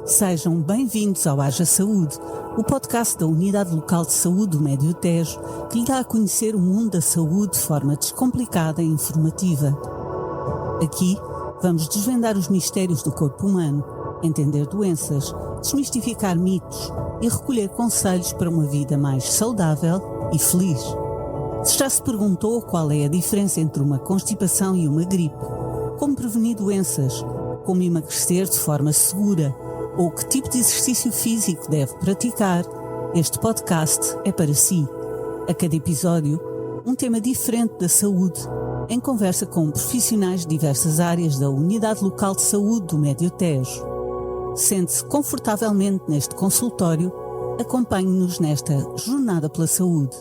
Sejam bem-vindos ao Haja Saúde, o podcast da Unidade Local de Saúde do Médio Tejo, que lhe dá a conhecer o mundo da saúde de forma descomplicada e informativa. Aqui vamos desvendar os mistérios do corpo humano, entender doenças, desmistificar mitos e recolher conselhos para uma vida mais saudável e feliz. Se já se perguntou qual é a diferença entre uma constipação e uma gripe, como prevenir doenças, como emagrecer de forma segura, ou que tipo de exercício físico deve praticar, este podcast é para si. A cada episódio, um tema diferente da saúde, em conversa com profissionais de diversas áreas da Unidade Local de Saúde do Médio Tejo. Sente-se confortavelmente neste consultório, acompanhe-nos nesta jornada pela saúde.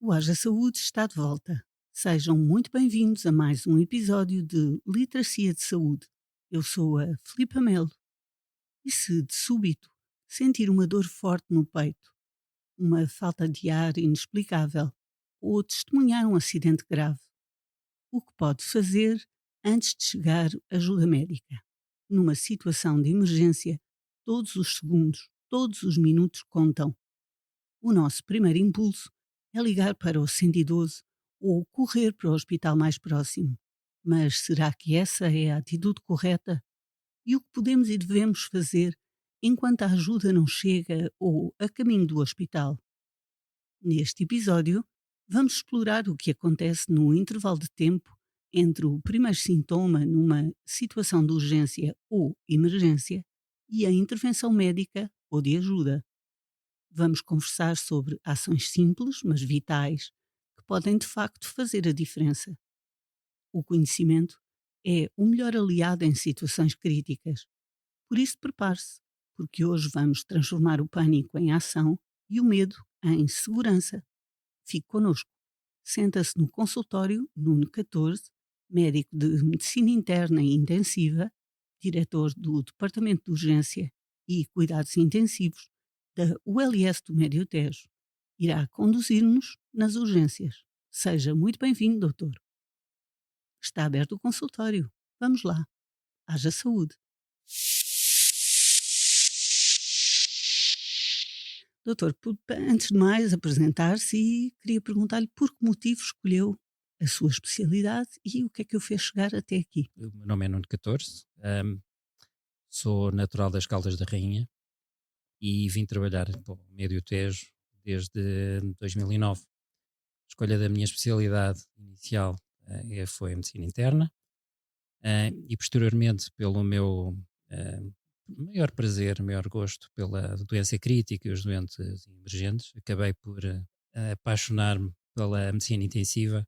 O Haja Saúde está de volta. Sejam muito bem-vindos a mais um episódio de Literacia de Saúde. Eu sou a Filipa Melo. E se, de súbito, sentir uma dor forte no peito, uma falta de ar inexplicável ou testemunhar um acidente grave, o que pode fazer antes de chegar ajuda médica? Numa situação de emergência, todos os segundos, todos os minutos contam. O nosso primeiro impulso é ligar para o 112 ou correr para o hospital mais próximo. Mas será que essa é a atitude correta? E o que podemos e devemos fazer enquanto a ajuda não chega ou a caminho do hospital? Neste episódio, vamos explorar o que acontece no intervalo de tempo entre o primeiro sintoma numa situação de urgência ou emergência e a intervenção médica ou de ajuda. Vamos conversar sobre ações simples, mas vitais, que podem de facto fazer a diferença. O conhecimento é o melhor aliado em situações críticas. Por isso, prepare-se, porque hoje vamos transformar o pânico em ação e o medo em segurança. Fique connosco. Senta-se no consultório Nuno 14, médico de Medicina Interna e Intensiva, diretor do Departamento de Urgência e Cuidados Intensivos da ULS do Médio Tejo. Irá conduzir-nos nas urgências. Seja muito bem-vindo, doutor. Está aberto o consultório. Vamos lá. Haja saúde. Doutor, antes de mais apresentar-se e queria perguntar-lhe por que motivo escolheu a sua especialidade e o que é que o fez chegar até aqui. O meu nome é Nuno 14, sou natural das Caldas da Rainha e vim trabalhar para o Médio Tejo desde 2009. A escolha da minha especialidade inicial foi a medicina interna e posteriormente pelo meu maior prazer, maior gosto pela doença crítica e os doentes emergentes, acabei por apaixonar-me pela medicina intensiva.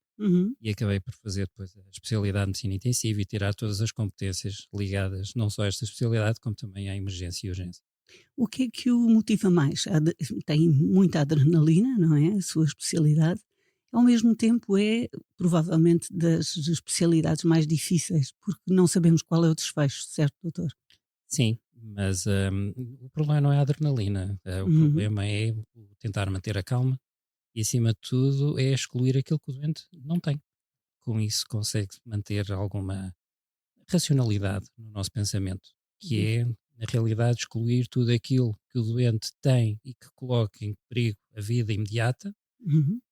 E acabei por fazer depois a especialidade de medicina intensiva e tirar todas as competências ligadas não só a esta especialidade, como também à emergência e urgência. O que é que o motiva mais? Tem muita adrenalina, não é? A sua especialidade. Ao mesmo tempo é provavelmente das especialidades mais difíceis, porque não sabemos qual é o desfecho, certo, doutor? Sim, mas o problema não é a adrenalina, o problema é o tentar manter a calma e, acima de tudo, é excluir aquilo que o doente não tem. Com isso consegue manter alguma racionalidade no nosso pensamento, que é, na realidade, excluir tudo aquilo que o doente tem e que coloca em perigo a vida imediata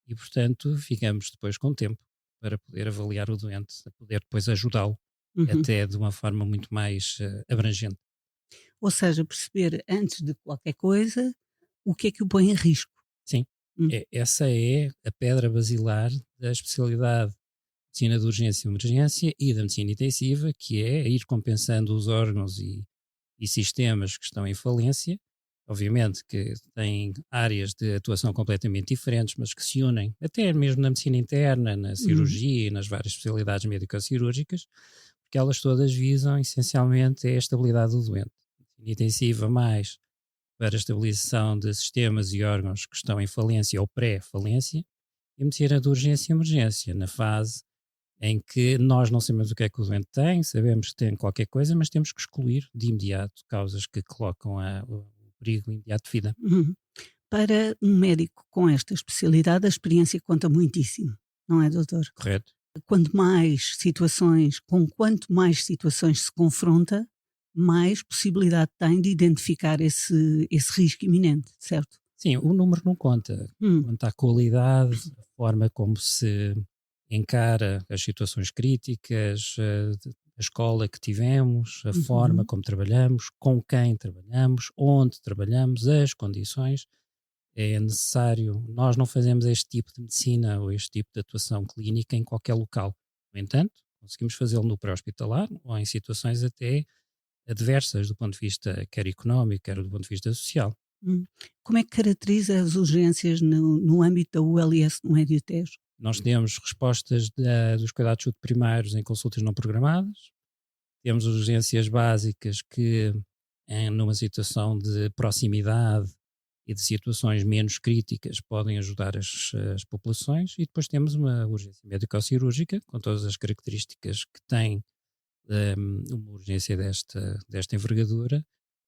e, portanto, ficamos depois com tempo para poder avaliar o doente, a poder depois ajudá-lo, até de uma forma muito mais abrangente. Ou seja, perceber antes de qualquer coisa o que é que o põe em risco. Sim, essa é a pedra basilar da especialidade de medicina de urgência e emergência e da medicina intensiva, que é ir compensando os órgãos e sistemas que estão em falência. Obviamente que têm áreas de atuação completamente diferentes, mas que se unem, até mesmo na medicina interna, na cirurgia e nas várias especialidades médico-cirúrgicas, porque elas todas visam essencialmente a estabilidade do doente. Medicina intensiva mais para a estabilização de sistemas e órgãos que estão em falência ou pré-falência, e a medicina de urgência e emergência, na fase em que nós não sabemos o que é que o doente tem, sabemos que tem qualquer coisa, mas temos que excluir de imediato causas que colocam o perigo imediato de vida. Para um médico com esta especialidade, a experiência conta muitíssimo, não é, doutor? correto? Com quanto mais situações se confronta, mais possibilidade tem de identificar esse risco iminente, certo? Sim, o número não conta. Hum, Conta a qualidade, a forma como se encara as situações críticas, a escola que tivemos, a forma uhum. como trabalhamos, com quem trabalhamos, onde trabalhamos, as condições. É necessário, nós não fazemos este tipo de medicina ou este tipo de atuação clínica em qualquer local. No entanto, conseguimos fazê-lo no pré-hospitalar ou em situações até adversas do ponto de vista quer económico, quer do ponto de vista social. Hum. Como é que caracteriza as urgências no âmbito da ULS no Médio Tejo? Nós temos respostas dos cuidados de saúde primários em consultas não programadas, temos urgências básicas que, numa situação de proximidade e de situações menos críticas, podem ajudar as populações, e depois temos uma urgência médico-cirúrgica, com todas as características que tem uma urgência desta envergadura,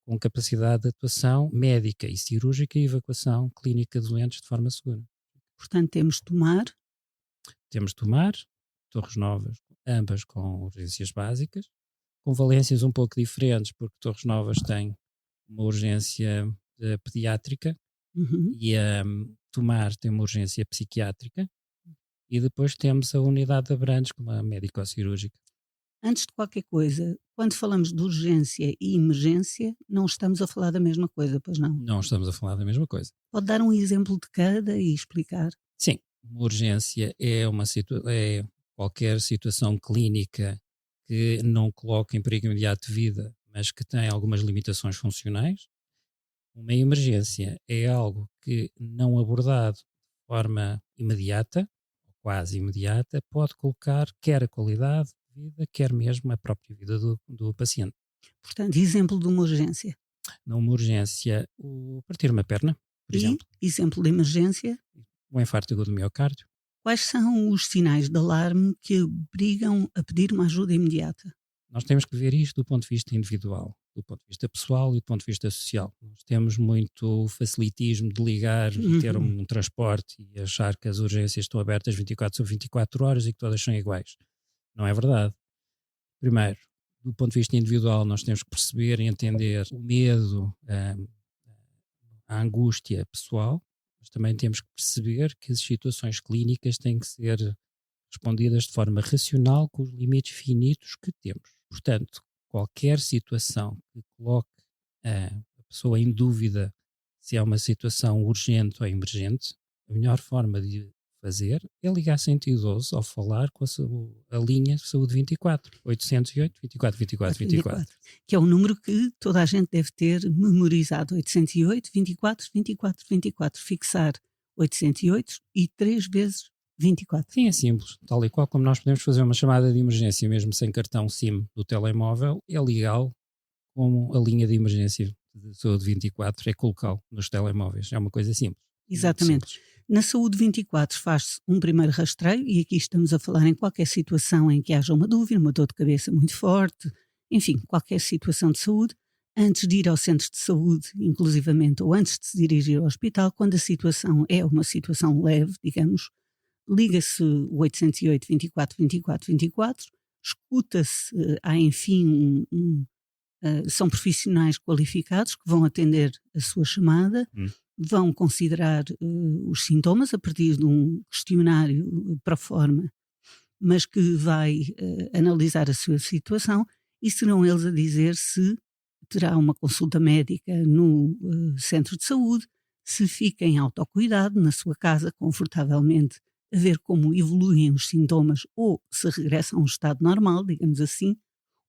com capacidade de atuação médica e cirúrgica e evacuação clínica de doentes de forma segura. Portanto, temos Tomar, Temos Tomar, Torres Novas, ambas com urgências básicas, com valências um pouco diferentes, porque Torres Novas tem uma urgência pediátrica uhum. e Tomar tem uma urgência psiquiátrica, e depois temos a unidade de Abrantes com uma médico-cirúrgica. Antes de qualquer coisa, quando falamos de urgência e emergência, não estamos a falar da mesma coisa, pois não? Não estamos a falar da mesma coisa. Pode dar um exemplo de cada e explicar? Sim, uma urgência é qualquer situação clínica que não coloca em perigo imediato de vida, mas que tem algumas limitações funcionais. Uma emergência é algo que, não abordado de forma imediata, ou quase imediata, pode colocar quer a qualidade de vida, quer mesmo a própria vida do paciente. Portanto, exemplo de uma urgência. Numa urgência, partir uma perna, por E, exemplo, exemplo de emergência, um infarto agudo do miocárdio. quais são os sinais de alarme que obrigam a pedir uma ajuda imediata? Nós temos que ver isto do ponto de vista individual, do ponto de vista pessoal e do ponto de vista social. Nós temos muito facilitismo de ligar e ter Uhum. um transporte e achar que as urgências estão abertas 24 sobre 24 horas e que todas são iguais. Não é verdade. Primeiro, do ponto de vista individual, nós temos que perceber e entender o medo, a angústia pessoal, mas também temos que perceber que as situações clínicas têm que ser respondidas de forma racional com os limites finitos que temos. Portanto, qualquer situação que coloque a pessoa em dúvida se é uma situação urgente ou emergente, a melhor forma de fazer é ligar 112 ao falar com a linha de saúde 24, 808 24 24 24. 24, que é um número que toda a gente deve ter memorizado. 808 24 24 24. Fixar 808 e 3 vezes 24. Sim, é simples. Tal e qual como nós podemos fazer uma chamada de emergência mesmo sem cartão SIM do telemóvel, é ligá-lo como a linha de emergência de saúde 24, é colocá-lo nos telemóveis. É uma coisa simples. Muito Exatamente. simples. Na saúde 24 faz-se um primeiro rastreio, e aqui estamos a falar em qualquer situação em que haja uma dúvida, uma dor de cabeça muito forte, enfim, qualquer situação de saúde, antes de ir ao centro de saúde, inclusivamente, ou antes de se dirigir ao hospital, quando a situação é uma situação leve, digamos, liga-se o 808 24 24 24, escuta-se, há enfim são profissionais qualificados que vão atender a sua chamada, Hum. vão considerar os sintomas a partir de um questionário para forma, mas que vai analisar a sua situação, e serão eles a dizer se terá uma consulta médica no centro de saúde, se fica em autocuidado na sua casa, confortavelmente, a ver como evoluem os sintomas ou se regressa a um estado normal, digamos assim,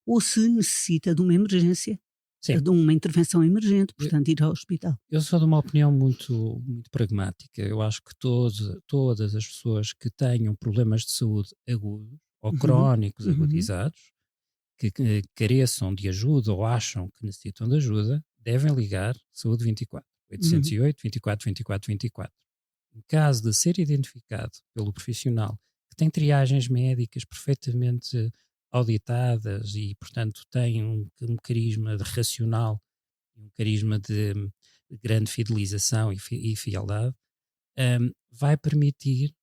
ou se necessita de uma emergência, Sim. de uma intervenção emergente, Eu, portanto ir ao hospital. eu sou de uma opinião muito, muito pragmática. Eu acho que todas as pessoas que tenham problemas de saúde agudos ou Uhum, crónicos uhum. agudizados, que careçam de ajuda ou acham que necessitam de ajuda, devem ligar Saúde 24, Uhum. 808 24 24 24. Em caso de ser identificado pelo profissional que tem triagens médicas perfeitamente auditadas e, portanto, tem um carisma de racional, um carisma de grande fidelização e fialdade, vai permitir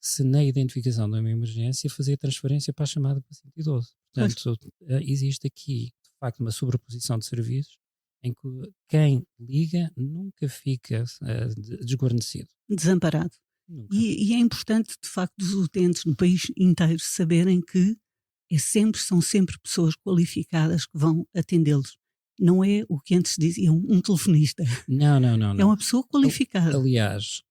se na identificação de uma emergência fazer transferência para a chamada para 112. Pois, Portanto, existe aqui, de facto, uma sobreposição de serviços em que quem liga nunca fica desguarnecido. desamparado. Nunca. E é importante, de facto, os utentes no país inteiro saberem que são sempre pessoas qualificadas que vão atendê-los. Não é o que antes diziam um telefonista. Não, não, não, É não. uma pessoa qualificada. Aliás,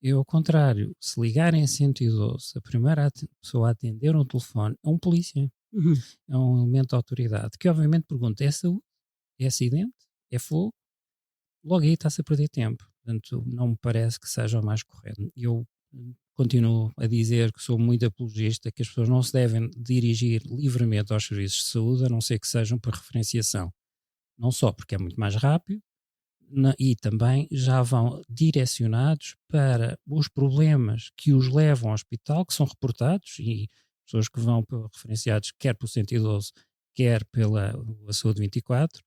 eu ao contrário, se ligarem a 112, a primeira pessoa a atender um telefone é um polícia, Uhum. é um elemento de autoridade, que obviamente pergunta, é saúde? É acidente? É fogo? Logo aí está-se a perder tempo. Portanto, não me parece que seja o mais correto. Eu continuo a dizer que sou muito apologista que as pessoas não se devem dirigir livremente aos serviços de saúde, a não ser que sejam por referenciação. Não só porque é muito mais rápido, e também já vão direcionados para os problemas que os levam ao hospital, que são reportados, e pessoas que vão referenciados quer pelo 112, quer pela a Saúde 24,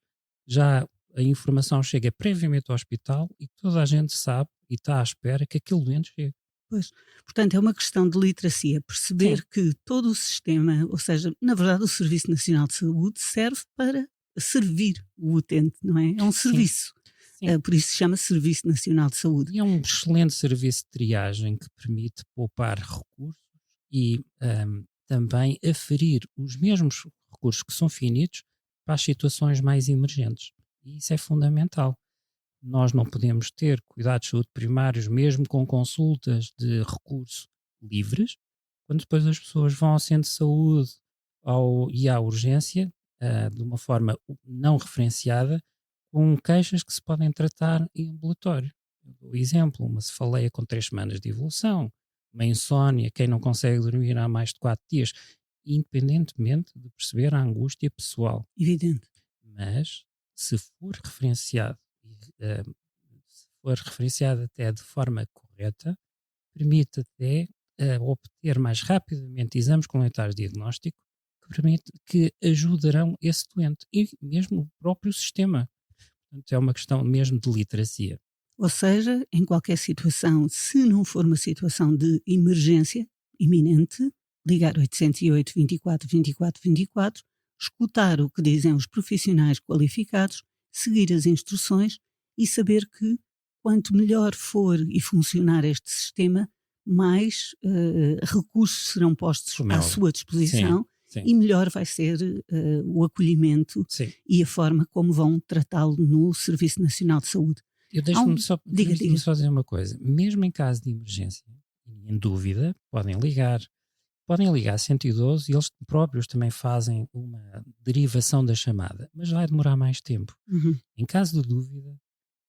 já a informação chega previamente ao hospital e toda a gente sabe e está à espera que aquele doente chegue. Pois. Portanto, é uma questão de literacia, perceber Sim, que todo o sistema, ou seja, na verdade, o Serviço Nacional de Saúde serve para servir o utente, não é? É um sim, serviço. sim. Por isso se chama Serviço Nacional de Saúde. E é um excelente serviço de triagem que permite poupar recursos e também aferir os mesmos recursos que são finitos para as situações mais emergentes. E isso é fundamental. Nós não podemos ter cuidados de saúde primários, mesmo com consultas de recurso livres, quando depois as pessoas vão ao centro de saúde e à urgência, de uma forma não referenciada, com queixas que se podem tratar em ambulatório. Eu dou exemplo, uma cefaleia com 3 semanas de evolução, uma insónia, quem não consegue dormir há mais de 4 dias, independentemente de perceber a angústia pessoal. Evidente. Mas, se for referenciado, eh, se for referenciado até de forma correta, permite até obter mais rapidamente exames complementares de diagnóstico que ajudarão esse doente e mesmo o próprio sistema. Portanto, é uma questão mesmo de literacia. Ou seja, em qualquer situação, se não for uma situação de emergência iminente, ligar 808 24 24 24, escutar o que dizem os profissionais qualificados, seguir as instruções e saber que quanto melhor for e funcionar este sistema, mais recursos serão postos Como é à óbvio. sua Sim, disposição sim, e melhor vai ser o acolhimento sim. e a forma como vão tratá-lo no Serviço Nacional de Saúde. Diga, Permite-me diga. só dizer uma coisa. Mesmo em caso de emergência, em dúvida, podem ligar. Podem ligar 112 e eles próprios também fazem uma derivação da chamada, mas vai demorar mais tempo. Uhum. Em caso de dúvida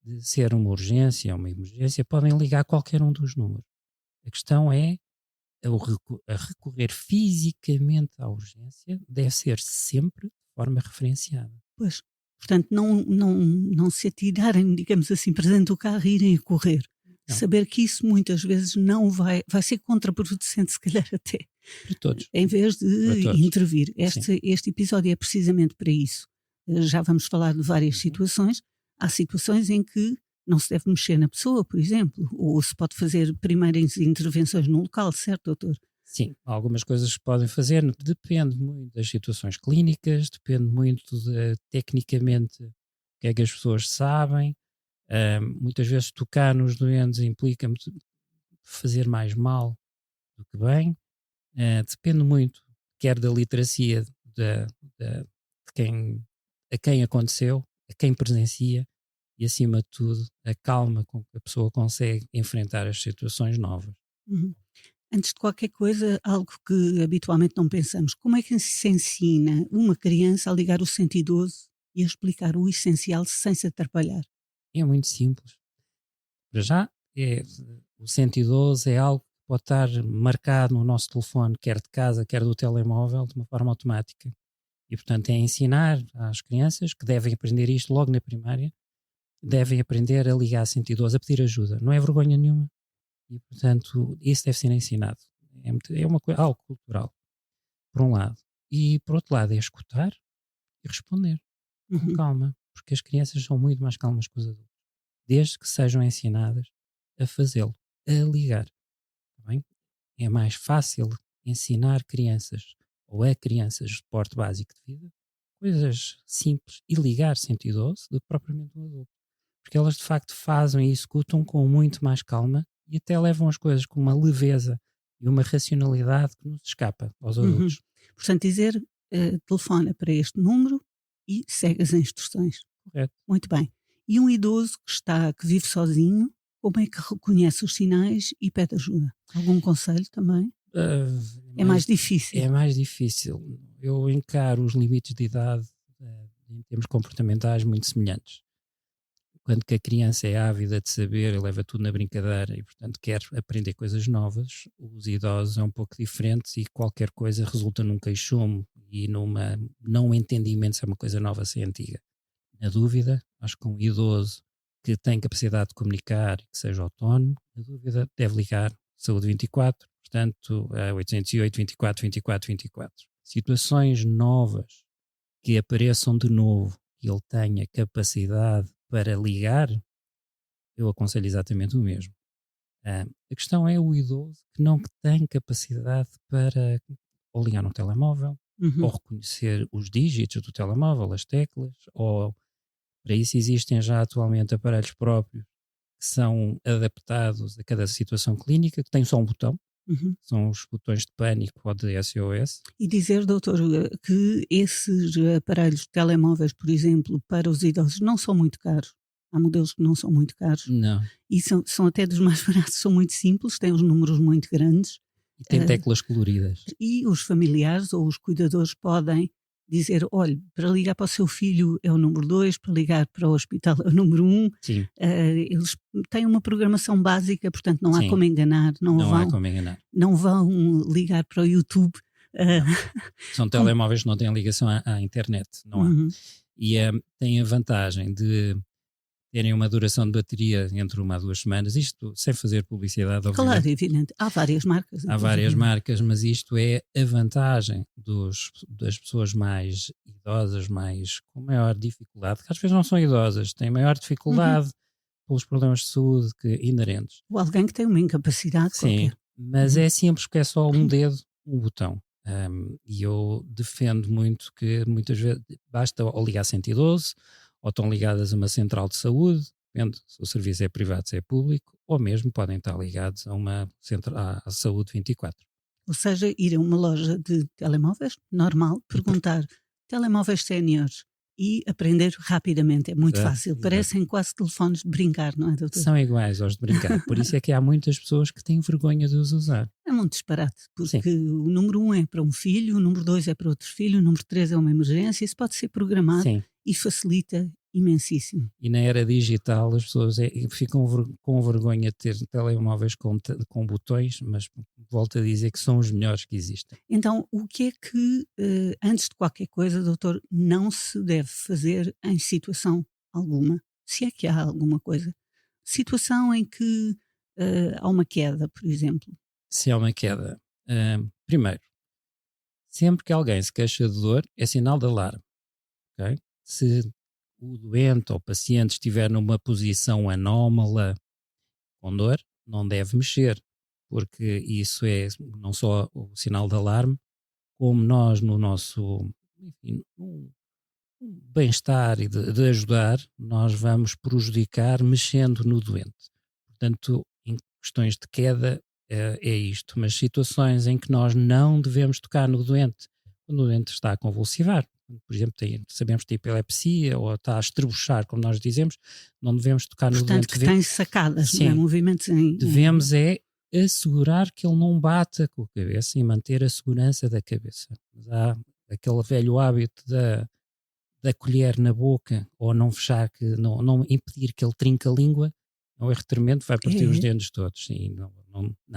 de ser uma urgência ou uma emergência, podem ligar qualquer um dos números. A questão é a recorrer fisicamente à urgência deve ser sempre de forma referenciada. Pois. Portanto, não se atirarem, digamos assim, para dentro do carro e irem a correr. Não, Saber que isso muitas vezes não vai ser contraproducente, se calhar até, para todos. em vez Para de todos. intervir. Sim. Este episódio é precisamente para isso. Já vamos falar de várias Uhum. situações. Há situações em que não se deve mexer na pessoa, por exemplo, ou se pode fazer primeiras intervenções no local, certo, doutor? Sim, algumas coisas que podem fazer, depende muito das situações clínicas, depende muito de, tecnicamente, o que é que as pessoas sabem. Muitas vezes tocar nos doentes implica fazer mais mal do que bem. Depende muito, quer da literacia de quem, a quem aconteceu, a quem presencia e, acima de tudo, a calma com que a pessoa consegue enfrentar as situações novas. Uhum. Antes de qualquer coisa, algo que habitualmente não pensamos, como é que se ensina uma criança a ligar o 112 e a explicar o essencial sem se atrapalhar? É muito simples. Para já, o 112 é algo que pode estar marcado no nosso telefone, quer de casa, quer do telemóvel, de uma forma automática. E, portanto, é ensinar às crianças que devem aprender isto logo na primária, devem aprender a ligar a 112, a pedir ajuda. Não é vergonha nenhuma. E, portanto, isso deve ser ensinado. É uma coisa, algo cultural, por um lado. E, por outro lado, é escutar e responder com Uhum. calma, porque as crianças são muito mais calmas que os adultos, desde que sejam ensinadas a fazê-lo, a ligar. Tá bem? é mais fácil ensinar crianças ou a crianças de porte básico de vida coisas simples e ligar 112 do que propriamente um adulto. Porque elas de facto fazem e executam com muito mais calma e até levam as coisas com uma leveza e uma racionalidade que nos escapa aos Uhum. adultos. Portanto, dizer, telefona para este número e segue as instruções. Correto? Muito bem. E um idoso que vive sozinho, como é que reconhece os sinais e pede ajuda? Algum conselho também? É mais difícil. É mais difícil. Eu encaro os limites de idade em termos comportamentais muito semelhantes. Quando que a criança é ávida de saber, leva tudo na brincadeira e, portanto, quer aprender coisas novas, os idosos é um pouco diferentes e qualquer coisa resulta num queixume e numa não entendimento se é uma coisa nova, se é antiga. Na dúvida, acho que um idoso que tem capacidade de comunicar e que seja autónomo, na dúvida, deve ligar Saúde 24, portanto, a 808 24 24 24. Situações novas que apareçam de novo e ele tenha capacidade para ligar, eu aconselho exatamente o mesmo. A questão é o idoso que não tem capacidade para ou ligar no telemóvel, ou Uhum. reconhecer os dígitos do telemóvel, as teclas, ou para isso existem já atualmente aparelhos próprios que são adaptados a cada situação clínica, que têm só um botão, Uhum. são os botões de pânico ou de SOS. E dizer, doutor, que esses aparelhos telemóveis, por exemplo, para os idosos não são muito caros. Há modelos que não são muito caros Não. e são até dos mais baratos, são muito simples, têm os números muito grandes. E tem teclas coloridas. E os familiares ou os cuidadores podem dizer: olha, para ligar para o seu filho é o número 2, para ligar para o hospital é o número 1. Sim, Eles têm uma programação básica, portanto não há sim. como enganar, Não há como enganar. não vão ligar para o YouTube. Não. São telemóveis que não têm ligação à internet, não há. Uhum. E têm a vantagem de terem uma duração de bateria entre 1 a 2 semanas, isto sem fazer publicidade, Claro, obviamente. evidente. Há várias marcas. Há várias marcas, mas isto é a vantagem das pessoas mais idosas, mais com maior dificuldade, que às vezes não são idosas, têm maior dificuldade pelos problemas de saúde inerentes. Ou alguém que tem uma incapacidade Sim, qualquer. mas é simples porque é só um dedo, um botão. E eu defendo muito que muitas vezes basta ou ligar 112 ou estão ligadas a uma central de saúde, depende se o serviço é privado, se é público, ou mesmo podem estar ligados a uma central, à saúde 24. Ou seja, ir a uma loja de telemóveis, normal, perguntar telemóveis séniores e aprender rapidamente. É muito Exato, fácil. exato. Parecem quase telefones de brincar, não é, doutor? São iguais aos de brincar, por isso é que há muitas pessoas que têm vergonha de os usar. É um disparate, Sim. porque o número 1 é para um filho, o número 2 é para outro filho, o número 3 é uma emergência, isso pode ser programado Sim. e facilita imensíssimo. E na era digital as pessoas ficam com vergonha de ter telemóveis com botões, mas volto a dizer que são os melhores que existem. Então, o que é que, antes de qualquer coisa, doutor, não se deve fazer em situação alguma? Se é que há alguma coisa. Situação em que há uma queda, por exemplo. Se há uma queda, primeiro, sempre que alguém se queixa de dor, é sinal de alarme. Okay? Se o doente ou o paciente estiver numa posição anómala com dor, não deve mexer, porque isso é não só o sinal de alarme, como nós no nosso enfim, um bem-estar e de ajudar, nós vamos prejudicar mexendo no doente. Portanto, em questões de queda é isto, mas situações em que nós não devemos tocar no doente, quando o doente está a convulsivar, por exemplo, sabemos que tem epilepsia ou está a estrebuchar, como nós dizemos, não devemos tocar no Portanto, doente. que tem sacadas, Sim, não é? Movimentos devemos é assegurar que ele não bata com a cabeça e manter a segurança da cabeça. Mas há aquele velho hábito da colher na boca ou não fechar, não impedir que ele trinque a língua, é um erro tremendo, vai partir os dentes todos. Sim, não.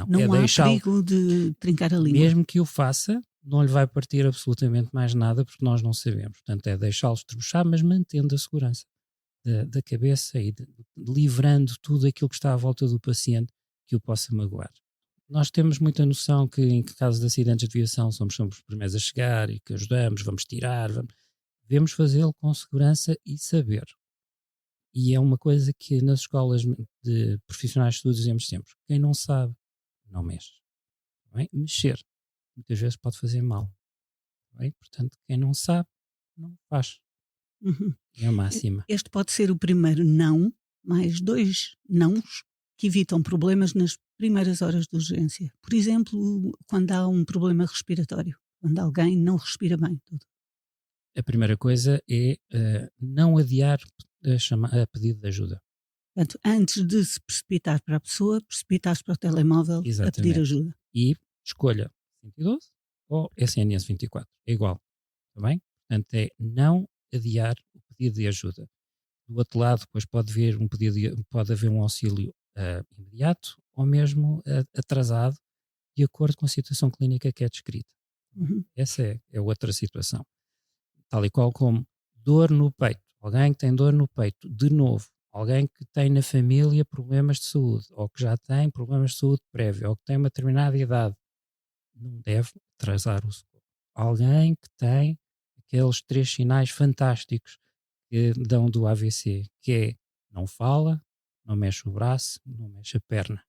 Não É há deixá-lo, perigo de trincar a língua. mesmo que o faça, não lhe vai partir absolutamente mais nada porque nós não sabemos. Portanto, é deixá-lo estrebuchar, mas mantendo a segurança da cabeça e livrando tudo aquilo que está à volta do paciente que o possa magoar. Nós temos muita noção que em caso de acidentes de viação somos os primeiros a chegar e que ajudamos, vamos tirar, devemos fazê-lo com segurança e saber. E é uma coisa que nas escolas de profissionais de saúde dizemos sempre: quem não sabe, não mexe. Está bem? Mexer, muitas vezes pode fazer mal. Está bem? Portanto, quem não sabe, não faz. Uhum. É a máxima. Este pode ser o primeiro não, mais 2 nãos que evitam problemas nas primeiras horas de urgência. Por exemplo, quando há um problema respiratório, quando alguém não respira bem. A primeira coisa é não adiar a pedido de ajuda. Portanto, antes de se precipitar para a pessoa, precipitar-se para o telemóvel a pedir Exatamente. ajuda. E escolha 112 ou SNS 24. É igual. Está bem? Portanto, é não adiar o pedido de ajuda. Do outro lado, depois pode haver pode haver um auxílio imediato ou mesmo atrasado, de acordo com a situação clínica que é descrita. Uhum. Essa é outra situação. Tal e qual como dor no peito. Alguém que tem dor no peito, de novo. Alguém que tem na família problemas de saúde, ou que já tem problemas de saúde prévio, ou que tem uma determinada idade, não deve atrasar o socorro. Alguém que tem aqueles 3 sinais fantásticos que dão do AVC, que é não fala, não mexe o braço, não mexe a perna.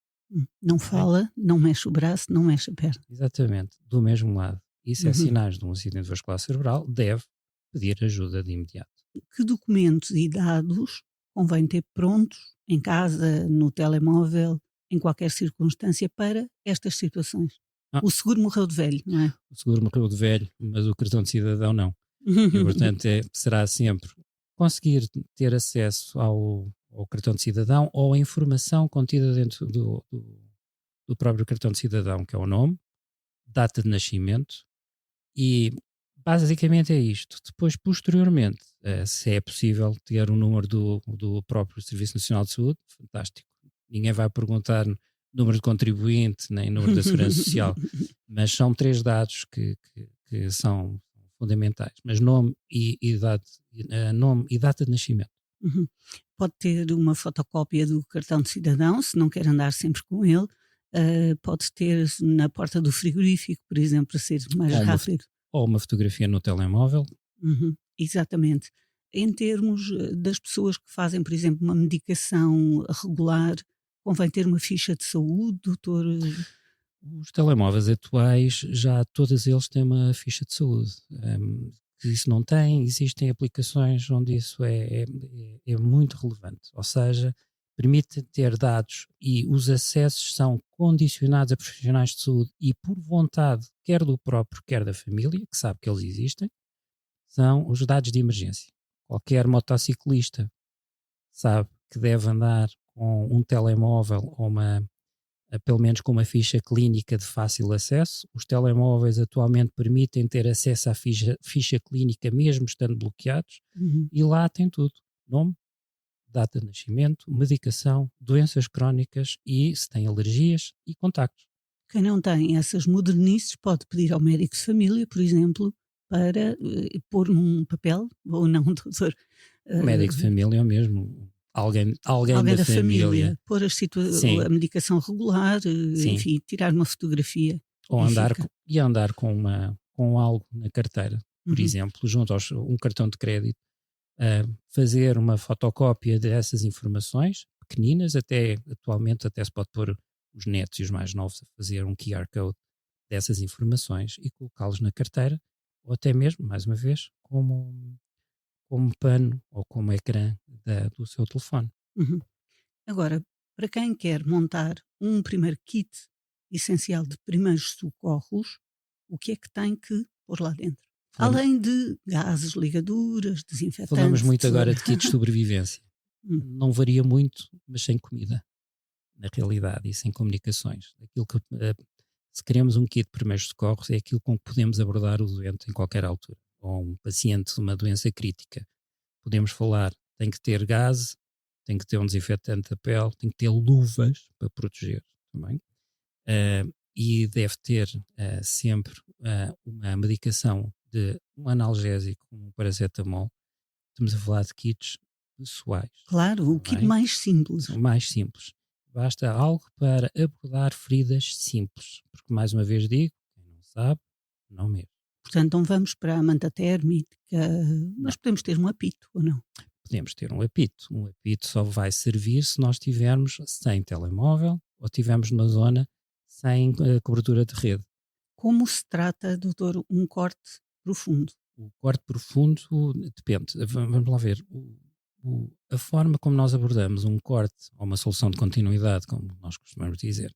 Não Está bem? fala, não mexe o braço, não mexe a perna. Exatamente, do mesmo lado. Isso é Uhum. sinais de um acidente vascular cerebral, deve pedir ajuda de imediato. Que documentos e dados convém ter prontos em casa, no telemóvel, em qualquer circunstância para estas situações? Ah, O seguro morreu de velho, não é? o seguro morreu de velho, mas o cartão de cidadão não. E, portanto, será sempre conseguir ter acesso ao cartão de cidadão ou a informação contida dentro do próprio cartão de cidadão, que é o nome, data de nascimento e basicamente é isto. Depois, posteriormente, se é possível ter um número do próprio Serviço Nacional de Saúde, fantástico. Ninguém vai perguntar número de contribuinte nem número da Segurança Social, mas são 3 dados que são fundamentais. Mas nome e idade, nome e data de nascimento. Uhum. Pode ter uma fotocópia do cartão de cidadão, se não quer andar sempre com ele. Pode ter na porta do frigorífico, por exemplo, para ser mais Ou uma, rápido. ou uma fotografia no telemóvel. Uhum, exatamente. Em termos das pessoas que fazem, por exemplo, uma medicação regular, convém ter uma ficha de saúde, doutor? Os telemóveis atuais, já todos eles têm uma ficha de saúde. Que isso não tem, existem aplicações onde isso é muito relevante. Ou seja, permite ter dados e os acessos são condicionados a profissionais de saúde e por vontade, quer do próprio, quer da família, que sabe que eles existem, são os dados de emergência. Qualquer motociclista sabe que deve andar com um telemóvel ou pelo menos com uma ficha clínica de fácil acesso. Os telemóveis atualmente permitem ter acesso à ficha clínica mesmo estando bloqueados Uhum. e lá tem tudo. Nome, data de nascimento, medicação, doenças crónicas e se tem alergias e contactos. Quem não tem essas modernices pode pedir ao médico de família, por exemplo, para pôr num papel, ou não, doutor, O médico de família é o mesmo. Alguém alguém da da família. família, pôr Sim, a medicação regular, sim. enfim, tirar uma fotografia Ou e fica. andar com algo na carteira, por Uhum. exemplo, junto a um cartão de crédito, fazer uma fotocópia dessas informações, pequeninas, até atualmente até se pode pôr os netos e os mais novos a fazer um QR Code dessas informações e colocá-los na carteira, ou até mesmo, mais uma vez, como pano ou como ecrã do seu telefone. Uhum. Agora, para quem quer montar um primeiro kit essencial de primeiros socorros, o que é que tem que pôr lá dentro? Falamos, Além de gases, ligaduras, falamos desinfetantes, muito tesoura. agora de kits de sobrevivência. Hum, Não varia muito, mas sem comida, na realidade, e sem comunicações. Aquilo que, se queremos um kit de primeiros socorros, é aquilo com que podemos abordar o doente em qualquer altura, ou um paciente de uma doença crítica. Podemos falar, tem que ter gás, tem que ter um desinfetante da pele, tem que ter luvas para proteger também, e deve ter sempre uma medicação de um analgésico, um paracetamol. Estamos a falar de kits pessoais. claro, o kit mais simples. São mais simples. Basta algo para abordar feridas simples. Porque, mais uma vez digo, quem não sabe, não mexe. Portanto, não vamos para a manta térmica, Não. mas podemos ter um apito, ou não? Podemos ter um apito. Um apito só vai servir se nós estivermos sem telemóvel ou estivermos numa zona sem cobertura de rede. Como se trata, doutor, um corte profundo? O corte profundo depende. Vamos lá ver. A forma como nós abordamos um corte ou uma solução de continuidade, como nós costumamos dizer,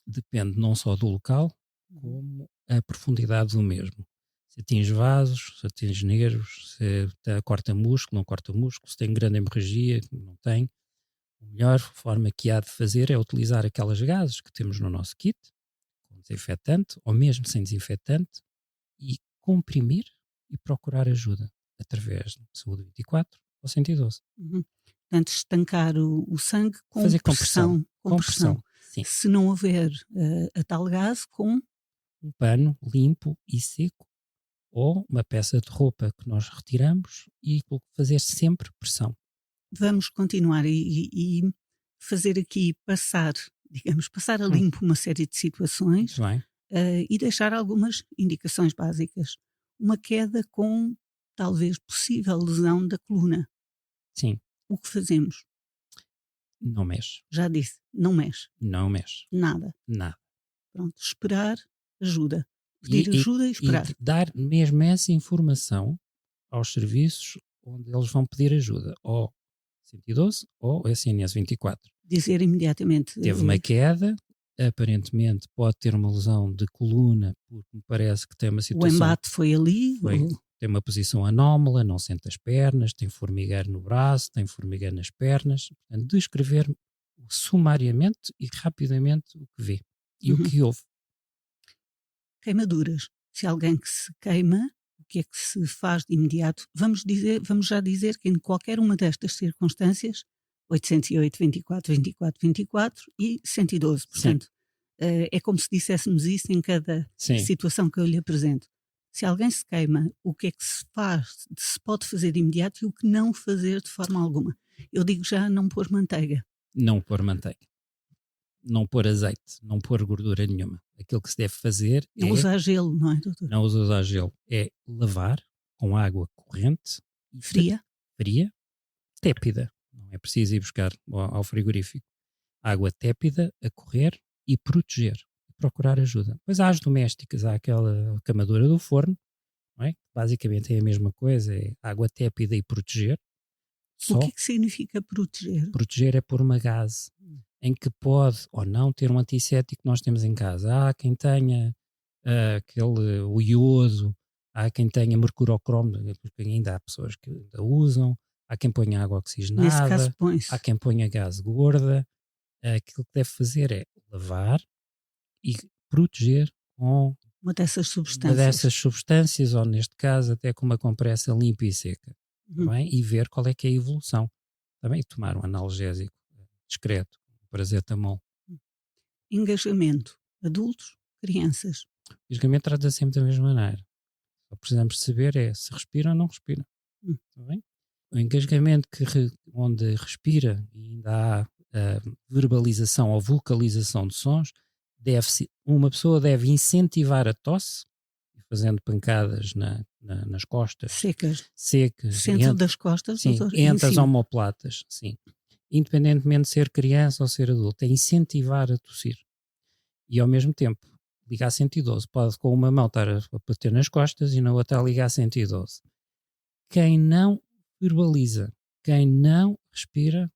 depende não só do local, como a profundidade do mesmo. Se atinge vasos, se atinge nervos, se corta músculo, não corta músculo, se tem grande hemorragia, não tem. A melhor forma que há de fazer é utilizar aquelas gases que temos no nosso kit, com desinfetante, ou mesmo sem desinfetante, e comprimir e procurar ajuda através de Saúde 24 ou 112. Portanto, estancar o sangue com Fazer pressão. Com pressão, sim. Se não houver a tal gase, com um pano limpo e seco ou uma peça de roupa que nós retiramos e fazer sempre pressão. Vamos continuar e fazer aqui passar a limpo uma série de situações e deixar algumas indicações básicas. Uma queda com talvez possível lesão da coluna. Sim. O que fazemos? Não mexe. Já disse, não mexe. Não mexe. Nada. Pronto, esperar ajuda. Pedir ajuda e esperar. E dar mesmo essa informação aos serviços onde eles vão pedir ajuda, ou 112 ou SNS 24. Dizer imediatamente. Teve uma queda, aparentemente pode ter uma lesão de coluna, porque me parece que tem uma situação... O embate foi ali? Tem uma posição anómala, não sente as pernas, tem formigueiro no braço, tem formigueiro nas pernas. Portanto, descrever sumariamente e rapidamente o que vê e o que houve. Queimaduras. Se alguém que se queima, o que é que se faz de imediato? Vamos já dizer que em qualquer uma destas circunstâncias, 808, 24, 24, 24 e 112. Portanto, é como se disséssemos isso em cada situação que eu lhe apresento. Se alguém se queima, o que é que se faz, se pode fazer de imediato e o que não fazer de forma alguma? Eu digo já não pôr manteiga. Não pôr manteiga. Não pôr azeite, não pôr gordura nenhuma. Aquilo que se deve fazer não usar gelo, não é, doutor? Não usar gelo. É lavar com água corrente. Fria, tépida. Não é preciso ir buscar ao frigorífico. Água tépida a correr e proteger. Procurar ajuda. Pois há as domésticas, há aquela queimadura do forno, não é? Basicamente é a mesma coisa, é água tépida e proteger. O que é que significa proteger? Proteger é pôr uma gase em que pode ou não ter um antisséptico que nós temos em casa. Há quem tenha o iodo, há quem tenha mercurocromo, porque ainda há pessoas que ainda usam, há quem ponha água oxigenada, nesse caso há quem ponha gase gorda. Aquilo que deve fazer é lavar e proteger com uma dessas substâncias, ou neste caso até com uma compressa limpa e seca, bem? E ver qual é que é a evolução. Também tomar um analgésico discreto, paracetamol. Engajamento, adultos, crianças. O engajamento trata sempre da mesma maneira. Só precisamos saber se respira ou não respira. Bem? O engasgamento onde respira e ainda há verbalização ou vocalização de sons, uma pessoa deve incentivar a tosse, fazendo pancadas nas costas. Secas. Secas. Centro das costas, sim, doutor? Entre as omoplatas, sim. Independentemente de ser criança ou ser adulto, é incentivar a tossir. E ao mesmo tempo, ligar 112. Pode com uma mão estar a bater nas costas e na outra a ligar 112. Quem não verbaliza, quem não respira,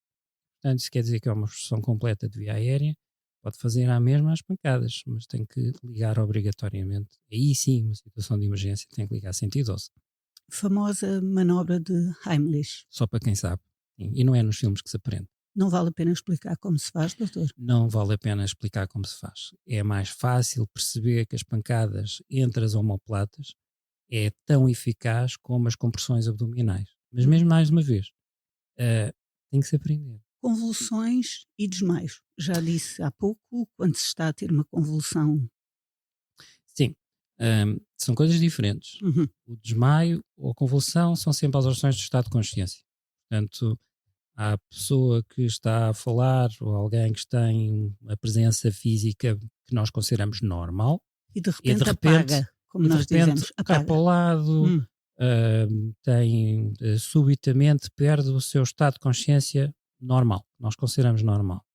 portanto, isso quer dizer que é uma obstrução completa de via aérea, pode fazer à mesma as pancadas, mas tem que ligar obrigatoriamente. Aí sim, uma situação de emergência, tem que ligar 112. Famosa manobra de Heimlich. Só para quem sabe. Sim. E não é nos filmes que se aprende. Não vale a pena explicar como se faz, doutor? Não vale a pena explicar como se faz. É mais fácil perceber que as pancadas entre as omoplatas é tão eficaz como as compressões abdominais. Mas mesmo mais uma vez, tem que se aprender. Convulsões e desmaios. Já disse há pouco, quando se está a ter uma convulsão. Sim, são coisas diferentes. O desmaio ou a convulsão são sempre alterações do estado de consciência. Portanto, há a pessoa que está a falar ou alguém que tem uma presença física que nós consideramos normal e de repente apaga, como nós dizemos, cai para o lado, subitamente perde o seu estado de consciência normal, nós consideramos normal.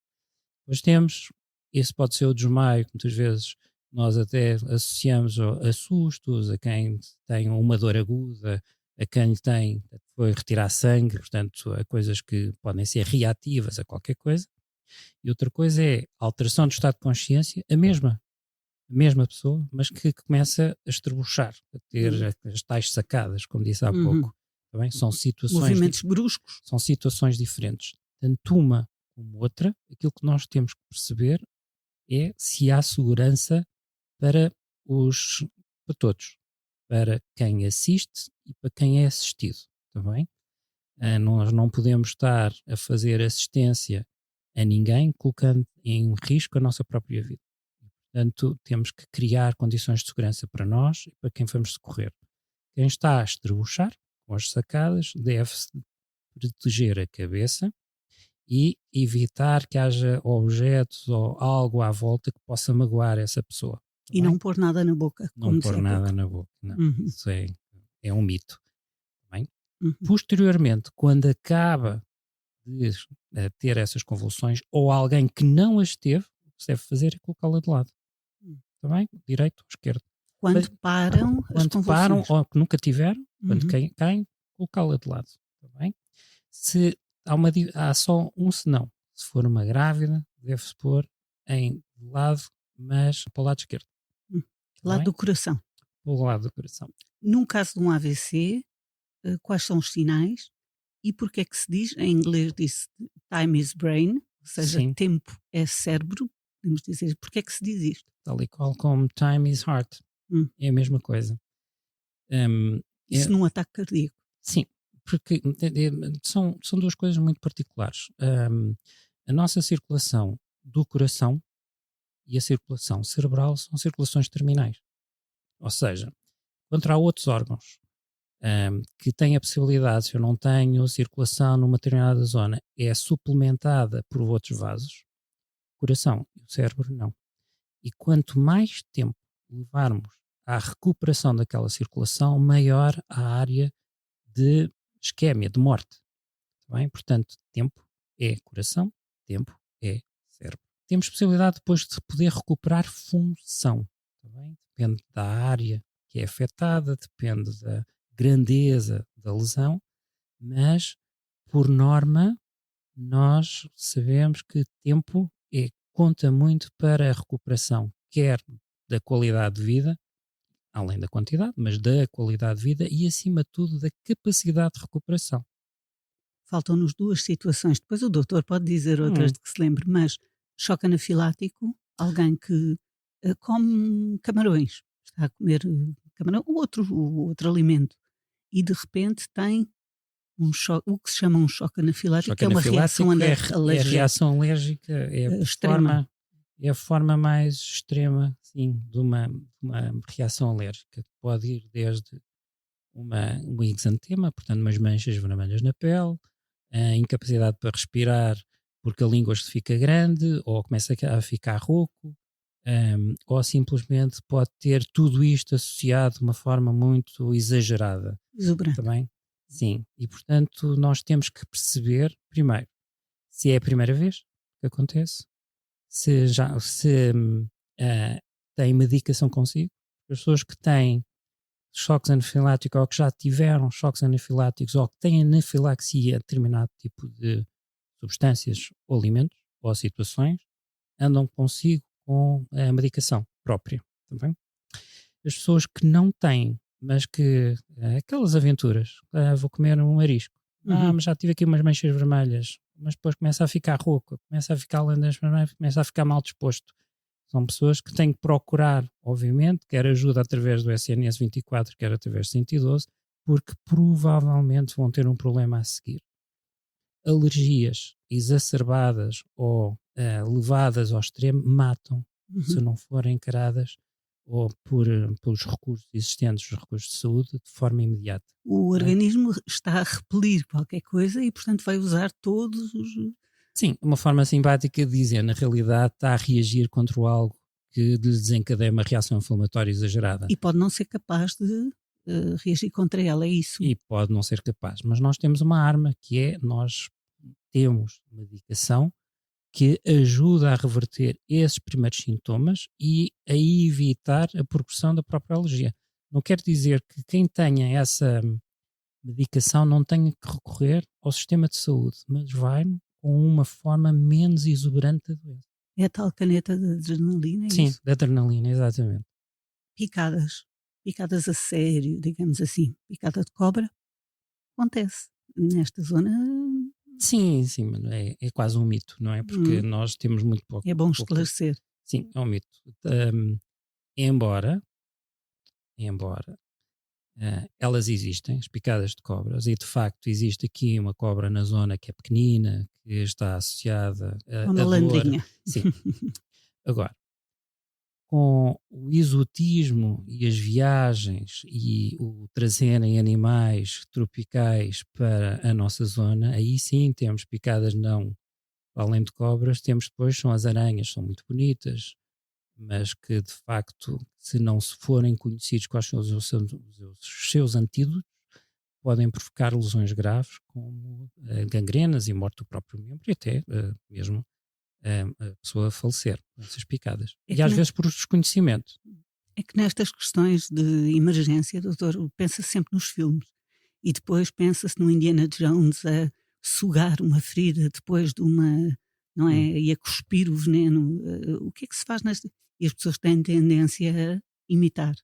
Depois temos Esse pode ser o desmaio, que muitas vezes nós até associamos a sustos, a quem tem uma dor aguda, a quem foi retirar sangue, portanto, a coisas que podem ser reativas a qualquer coisa. E outra coisa é a alteração do estado de consciência, a mesma pessoa, mas que começa a estrebuchar, a ter as tais sacadas, como disse há pouco. Tá bem? Movimentos bruscos. São situações diferentes. Tanto uma como outra, aquilo que nós temos que perceber é se há segurança para todos, para quem assiste e para quem é assistido. Tá bem? Nós não podemos estar a fazer assistência a ninguém colocando em risco a nossa própria vida. Portanto, temos que criar condições de segurança para nós e para quem vamos socorrer. Quem está a estrebuchar com as sacadas deve-se proteger a cabeça e evitar que haja objetos ou algo à volta que possa magoar essa pessoa. E não pôr nada na boca. Não pôr nada na boca. Não. Isso é um mito. Bem? Posteriormente, quando acaba de ter essas convulsões ou alguém que não as teve, o que se deve fazer é colocá-la de lado. Está bem? Direito ou esquerdo. Quando param as convulsões. Quando param ou que nunca tiveram, quando caem, colocá-la de lado. Está bem? Se há só um senão. Se for uma grávida, deve-se pôr de lado, mas para o lado esquerdo. Lado do coração. Para o lado do coração. Num caso de um AVC, quais são os sinais e porque é que se diz, em inglês diz time is brain, ou seja, tempo é cérebro, podemos dizer, porque é que se diz isto? Tal e qual como time is heart. É a mesma coisa. Isso num ataque cardíaco? Sim, porque são duas coisas muito particulares. A nossa circulação do coração e a circulação cerebral são circulações terminais. Ou seja, quando há outros órgãos que têm a possibilidade, se eu não tenho circulação numa determinada zona, é suplementada por outros vasos, o coração e o cérebro não. E quanto mais tempo levarmos à recuperação daquela circulação, maior a área de isquémia, de morte. Bem? Portanto, tempo é coração, tempo é cérebro. Temos possibilidade depois de poder recuperar função. Bem? Depende da área que é afetada, depende da grandeza da lesão, mas, por norma, nós sabemos que tempo conta muito para a recuperação, quer da qualidade de vida, além da quantidade, mas da qualidade de vida e, acima de tudo, da capacidade de recuperação. Faltam-nos duas situações. Depois o doutor pode dizer outras de que se lembre, mas choque anafilático, alguém que come camarões, está a comer camarão ou outro alimento, e de repente tem um choque, o que se chama um choque anafilático, que é uma reação alérgica. É a reação alérgica, é a forma mais extrema, sim, de uma reação alérgica. Pode ir desde um exantema, portanto umas manchas vermelhas na pele, a incapacidade para respirar porque a língua fica grande ou começa a ficar rouco, ou simplesmente pode ter tudo isto associado de uma forma muito exagerada. Exuberante. Também? Sim, e portanto nós temos que perceber, primeiro, se é a primeira vez que acontece, se tem medicação consigo. As pessoas que têm choques anafiláticos ou que já tiveram choques anafiláticos ou que têm anafilaxia a determinado tipo de substâncias ou alimentos ou situações, andam consigo com a medicação própria. Também. As pessoas que não têm, mas que aquelas aventuras, vou comer um marisco, mas já tive aqui umas manchas vermelhas, mas depois começa a ficar rouco, começa a ficar além das vermelhas, começa a ficar mal disposto. São pessoas que têm que procurar, obviamente, quer ajuda através do SNS 24, quer através do 112, porque provavelmente vão ter um problema a seguir. Alergias exacerbadas ou levadas ao extremo matam, se não forem encaradas ou pelos recursos existentes, os recursos de saúde, de forma imediata. O organismo está a repelir qualquer coisa e, portanto, vai usar todos os... Sim, uma forma simpática de dizer, na realidade está a reagir contra algo que lhe desencadeia uma reação inflamatória exagerada. E pode não ser capaz de reagir contra ela, é isso? E pode não ser capaz, mas nós temos uma arma que é, nós temos medicação que ajuda a reverter esses primeiros sintomas e a evitar a progressão da própria alergia. Não quer dizer que quem tenha essa medicação não tenha que recorrer ao sistema de saúde, mas vai com uma forma menos exuberante da doença. É a tal caneta de adrenalina, é Sim, isso? da adrenalina, exatamente. Picadas. Picadas a sério, digamos assim. Picada de cobra. Acontece. Nesta zona, Sim, sim, mas é quase um mito, não é? Porque hum, nós temos muito é bom pouca. esclarecer. Sim, é um mito. Hum, embora elas existem, as picadas de cobras, e de facto existe aqui uma cobra na zona que é pequenina, que está associada Uma a dor. malandrinha. Sim. Agora, com o exotismo e as viagens e o trazerem animais tropicais para a nossa zona, aí sim temos picadas não, além de cobras, temos depois, são as aranhas, são muito bonitas, mas que de facto, se não se forem conhecidos quais são os seus antídotos, podem provocar lesões graves, como gangrenas e morte do próprio membro, e até mesmo a pessoa falecer com essas picadas. É E que, às vezes por desconhecimento. é que nestas questões de emergência, doutor, pensa-se sempre nos filmes. E depois pensa-se no Indiana Jones a sugar uma ferida depois de uma, não é? Hum. E a cuspir o veneno. O que é que se faz nesta? E as pessoas têm tendência a imitar.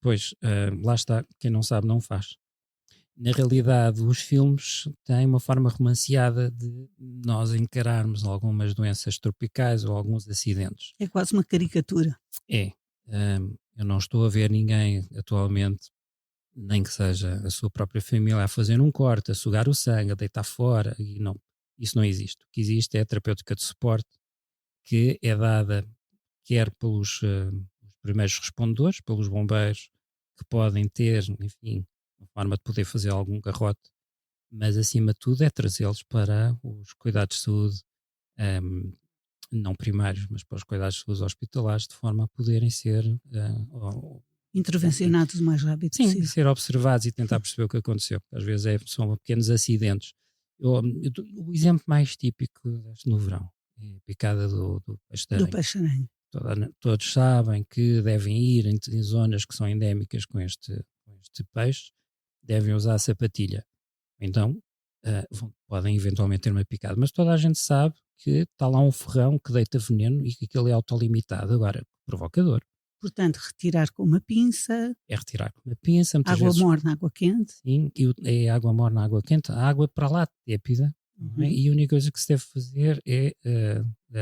Pois, lá está, quem não sabe não faz. Na realidade, os filmes têm uma forma romanceada de nós encararmos algumas doenças tropicais ou alguns acidentes. É quase uma caricatura. É, eu não estou a ver ninguém atualmente, nem que seja a sua própria família, a fazer um corte, a sugar o sangue, a deitar fora, e não, isso não existe. O que existe é a terapêutica de suporte, que é dada quer pelos os primeiros respondedores, pelos bombeiros, que podem ter, enfim, uma forma de poder fazer algum garrote, mas acima de tudo é trazê-los para os cuidados de saúde, ehm, não primários, mas para os cuidados de saúde hospitalares, de forma a poderem ser, Intervencionados o mais rápido sim, possível. ser observados e tentar perceber o que aconteceu. Às vezes são pequenos acidentes. O exemplo mais típico no verão é a picada do peixe de Do aranha. peixe-aranha. Todos sabem que devem ir em zonas que são endémicas com este peixe, devem usar a sapatilha. Então, podem eventualmente ter uma picada. Mas toda a gente sabe que está lá um ferrão que deita veneno e que aquele é autolimitado. Agora, provocador. Portanto, retirar com uma pinça, É retirar com uma pinça, muitas água vezes. morna, água quente. Sim, é água morna, água quente, a água para lá tépida, não é? Uhum. E a única coisa que se deve fazer é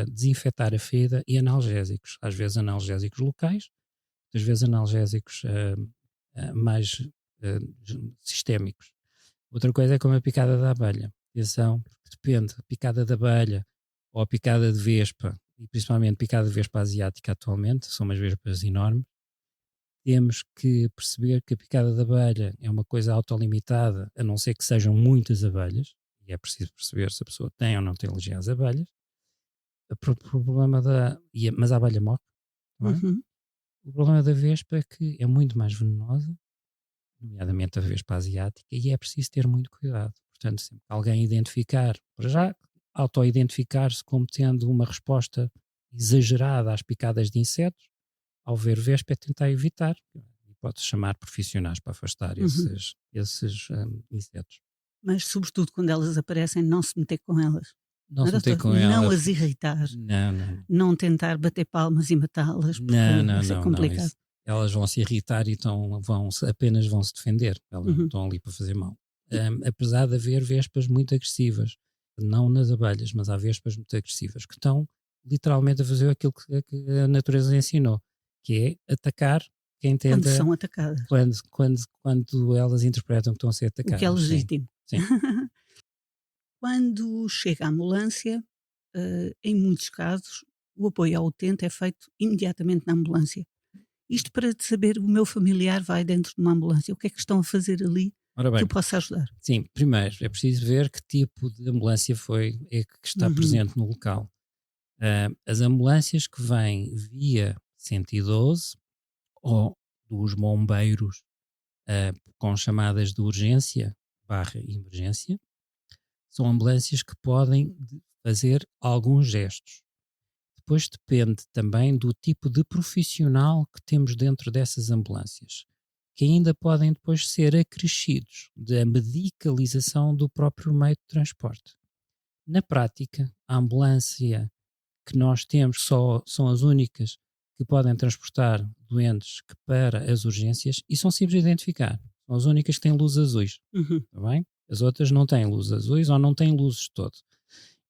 desinfetar a ferida e analgésicos. Às vezes analgésicos locais, às vezes analgésicos mais sistémicos. Outra coisa é como a picada da abelha. Atenção, porque depende, a picada da abelha ou a picada de vespa, e principalmente picada de vespa asiática atualmente, são umas vespas enormes. Temos que perceber que a picada da abelha é uma coisa autolimitada, a não ser que sejam muitas abelhas, e é preciso perceber se a pessoa tem ou não tem alergia às abelhas. O problema mas a abelha morre, não é? Uhum. O problema da vespa é que é muito mais venenosa, nomeadamente a vespa asiática, e é preciso ter muito cuidado. Portanto, sempre que alguém identificar, para já, auto-identificar-se como tendo uma resposta exagerada às picadas de insetos, ao ver vespa é tentar evitar. E pode chamar profissionais para afastar Uhum. esses insetos. Mas, sobretudo, quando elas aparecem, não se meter com elas. Não Não é, se meter doutor? com Não ela. as irritar. Não, não. Não tentar bater palmas e matá-las, Não, porque vai não, ser não, não. complicado. Elas vão se irritar e apenas vão se defender. Elas não Uhum. estão ali para fazer mal. Apesar de haver vespas muito agressivas, não nas abelhas, mas há vespas muito agressivas, que estão literalmente a fazer aquilo que a natureza ensinou, que é atacar quem Quando tenta, são atacadas. quando elas interpretam que estão a ser O que é atacadas. Sim, legítimo. sim. Quando chega a ambulância, em muitos casos, o apoio ao utente é feito imediatamente na ambulância. Isto para saber o meu familiar vai dentro de uma ambulância. O que é que estão a fazer ali Ora que bem, eu possa ajudar? sim, primeiro é preciso ver que tipo de ambulância é que está Uhum. presente no local. As ambulâncias que vêm via 112 ou dos bombeiros com chamadas de urgência barra emergência, são ambulâncias que podem fazer alguns gestos. Depois depende também do tipo de profissional que temos dentro dessas ambulâncias, que ainda podem depois ser acrescidos da medicalização do próprio meio de transporte. Na prática, a ambulância que nós temos são as únicas que podem transportar doentes que para as urgências e são simples de identificar. São as únicas que têm luzes azuis, Uhum. está bem? As outras não têm luzes azuis ou não têm luzes de todo.